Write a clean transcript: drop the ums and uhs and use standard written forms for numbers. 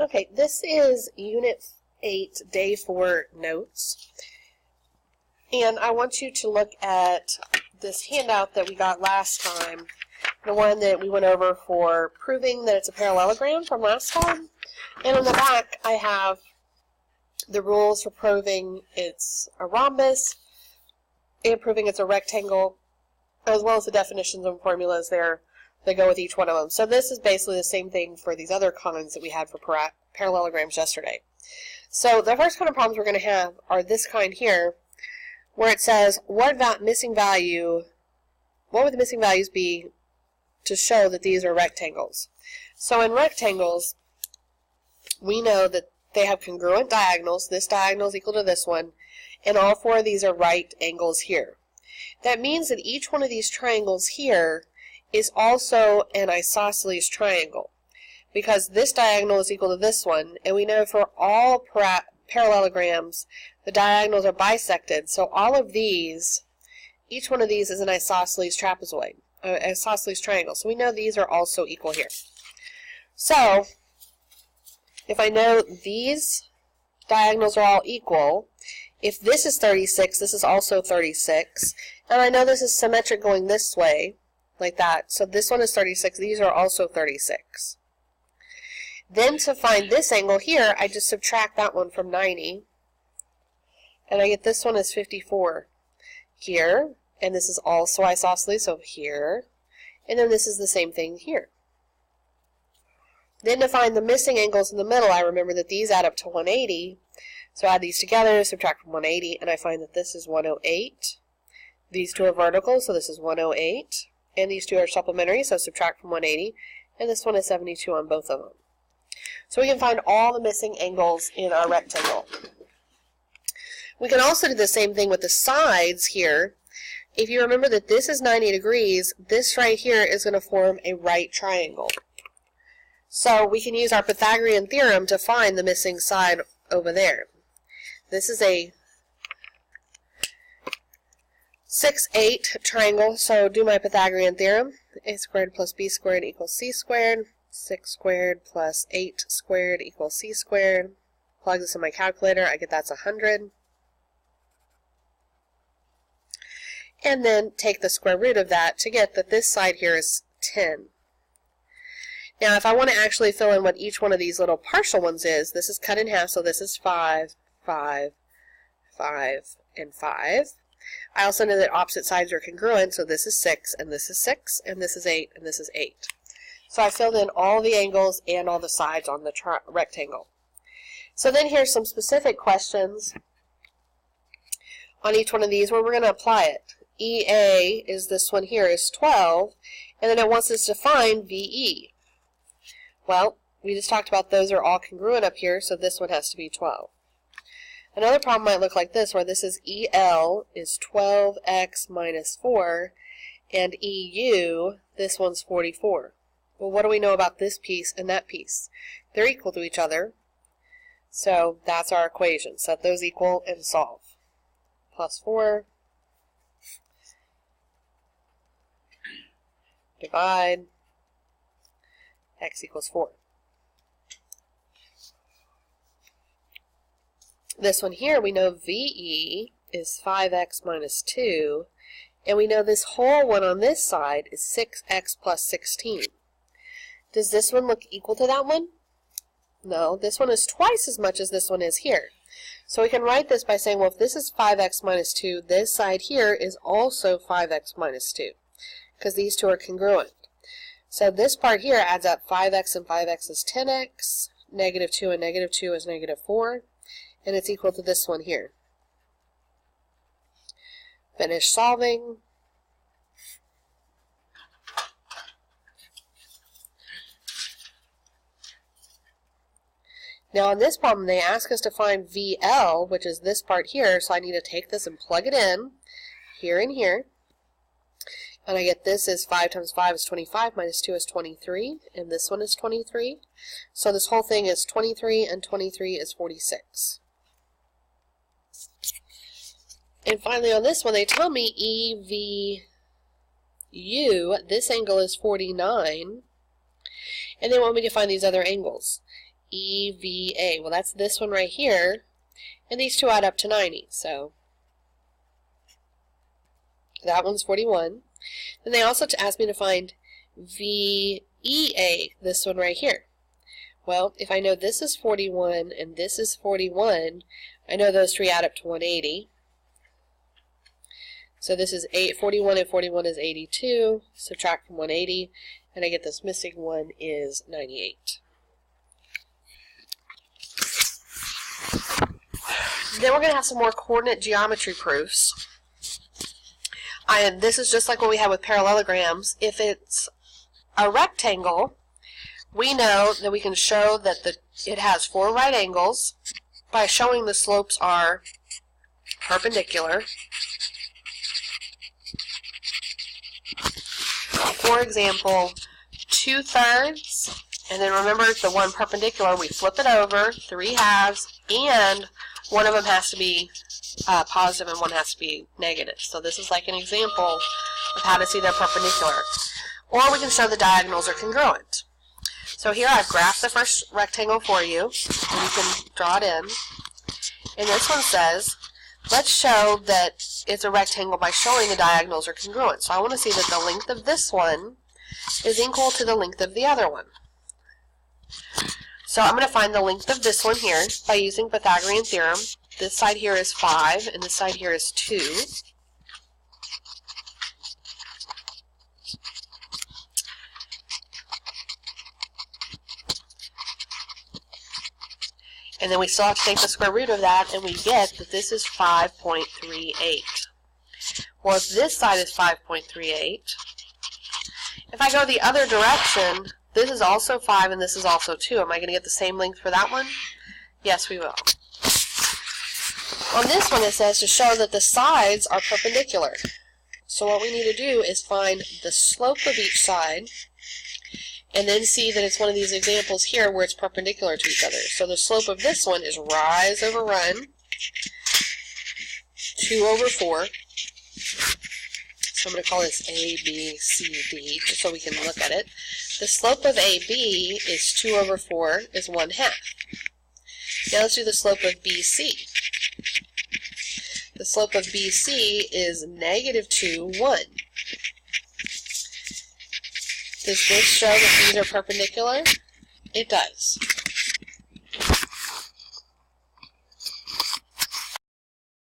Okay, this is Unit 8, Day 4 notes. And I want you to look at this handout that we got last time, the one that we went over for proving that it's a parallelogram from last time. And on the back, I have the rules for proving it's a rhombus and proving it's a rectangle, as well as the definitions and formulas there that go with each one of them. So this is basically the same thing for these other kinds that we had for parallelograms yesterday. So the first kind of problems we're going to have are this kind here, where it says, what would the missing values be to show that these are rectangles? So in rectangles, we know that they have congruent diagonals. This diagonal is equal to this one, and all four of these are right angles here. That means that each one of these triangles here is also an isosceles triangle, because this diagonal is equal to this one, and we know for all parallelograms, the diagonals are bisected, so all of these, each one of these is an isosceles trapezoid, isosceles triangle, so we know these are also equal here. So, if I know these diagonals are all equal, if this is 36, this is also 36, and I know this is symmetric going this way, like that, so this one is 36, these are also 36. Then to find this angle here, I just subtract that one from 90, and I get this one is 54 here, and this is also isosceles, so here, and then this is the same thing here. Then to find the missing angles in the middle, I remember that these add up to 180, so I add these together, subtract from 180, and I find that this is 108. These two are vertical, so this is 108, and these two are supplementary, so subtract from 180, and this one is 72 on both of them. So we can find all the missing angles in our rectangle. We can also do the same thing with the sides here. If you remember that this is 90 degrees, this right here is going to form a right triangle. So we can use our Pythagorean theorem to find the missing side over there. This is a 6-8 triangle, so do my Pythagorean theorem. A squared plus b squared equals c squared. 6 squared plus 8 squared equals c squared. Plug this in my calculator, I get that's 100. And then take the square root of that to get that this side here is 10. Now if I want to actually fill in what each one of these little partial ones is, this is cut in half, so this is 5, 5, 5, and 5. I also know that opposite sides are congruent, so this is 6, and this is 6, and this is 8, and this is 8. So I filled in all the angles and all the sides on the rectangle. So then here's some specific questions on each one of these where we're going to apply it. EA is this one here is 12, and then it wants us to find VE. Well, we just talked about those are all congruent up here, so this one has to be 12. Another problem might look like this, where this is EL is 12x minus 4, and EU, this one's 44. Well, what do we know about this piece and that piece? They're equal to each other, so that's our equation. Set those equal and solve. Plus 4, divide, x equals 4. This one here, we know VE is 5x minus 2, and we know this whole one on this side is 6x plus 16. Does this one look equal to that one? No, this one is twice as much as this one is here. So we can write this by saying, well, if this is 5x minus 2, this side here is also 5x minus 2, because these two are congruent. So this part here adds up 5x and 5x is 10x, negative 2 and negative 2 is negative 4, and it's equal to this one here. Finish solving. Now in this problem they ask us to find VL, which is this part here, so I need to take this and plug it in, here and here. And I get this is 5 times 5 is 25, minus 2 is 23, and this one is 23. So this whole thing is 23, and 23 is 46. And finally on this one, they tell me EVU, this angle is 49, and they want me to find these other angles. EVA. Well, that's this one right here, and these two add up to 90, so that one's 41. Then they also asked me to find VEA, this one right here. Well, if I know this is 41 and this is 41, I know those three add up to 180. So this is 41 and 41 is 82. Subtract from 180, and I get this missing one is 98. Then we're going to have some more coordinate geometry proofs. And this is just like what we had with parallelograms. If it's a rectangle, we know that we can show that it has 4 right angles by showing the slopes are perpendicular. For example, 2/3, and then remember the one perpendicular, we flip it over, 3 halves, and one of them has to be positive and one has to be negative. So this is like an example of how to see they're perpendicular. Or we can show the diagonals are congruent. So here I've graphed the first rectangle for you, and you can draw it in. And this one says, let's show that it's a rectangle by showing the diagonals are congruent. So I want to see that the length of this one is equal to the length of the other one. So I'm going to find the length of this one here by using Pythagorean theorem. This side here is 5, and this side here is 2. And then we still have to take the square root of that, and we get that this is 5.38. Well, if this side is 5.38, if I go the other direction, this is also 5 and this is also 2. Am I going to get the same length for that one? Yes, we will. On this one, it says to show that the sides are perpendicular. So what we need to do is find the slope of each side, and then see that it's one of these examples here where it's perpendicular to each other. So the slope of this one is rise over run, 2/4. So I'm going to call this A, B, C, D, just so we can look at it. The slope of AB is 2/4, is 1/2. Now let's do the slope of BC. The slope of BC is -2, 1. Does this show that these are perpendicular? It does.